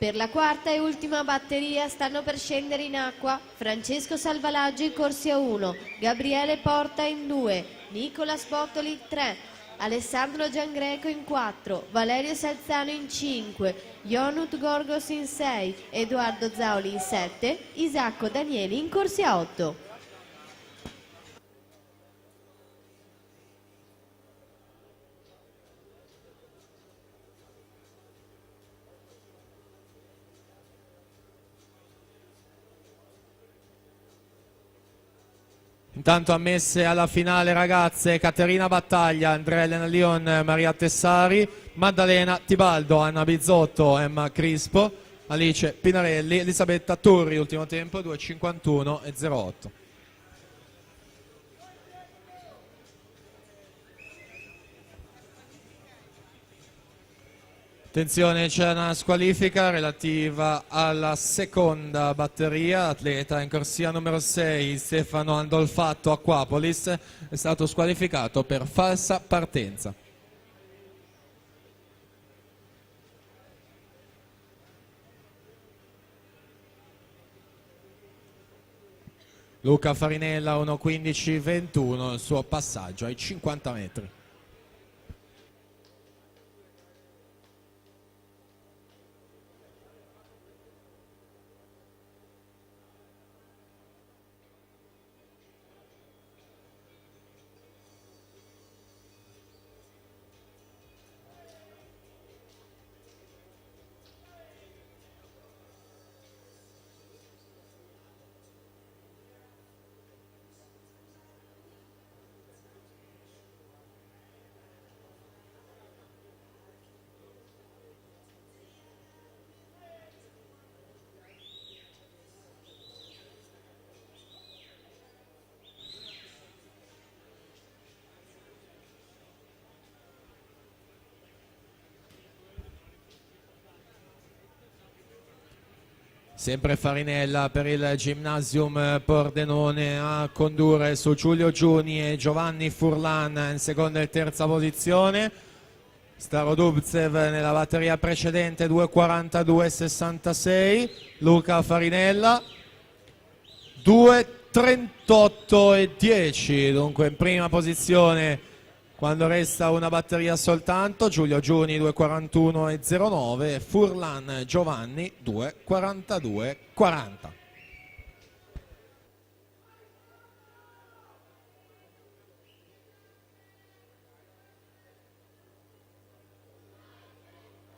Per la quarta e ultima batteria stanno per scendere in acqua Francesco Salvalaggio in corsia 1, Gabriele Porta in 2, Nicolas Bottoli 3, Alessandro Giangreco in 4, Valerio Salzano in 5, Ionut Gorgos in 6, Edoardo Zauli in 7, Isacco Danieli in corsia 8. Intanto ammesse alla finale ragazze Caterina Battaglia, Andrea Elena Lion, Maria Tessari, Maddalena Tibaldo, Anna Bizzotto, Emma Crispo, Alice Pinarelli, Elisabetta Turri, ultimo tempo 2.51 e 08. Attenzione, c'è una squalifica relativa alla seconda batteria, atleta in corsia numero 6, Stefano Andolfatto Acquapolis, è stato squalificato per falsa partenza. Luca Farinella 1.15.21, il suo passaggio ai 50 metri. Sempre Farinella per il Gymnasium Pordenone a condurre su Giulio Giuni e Giovanni Furlan in seconda e terza posizione. Starodubcev nella batteria precedente 2.42.66, Luca Farinella 2.38.10, dunque in prima posizione quando resta una batteria soltanto. Giulio Giuni 2.41.09, Furlan Giovanni 2.42.40.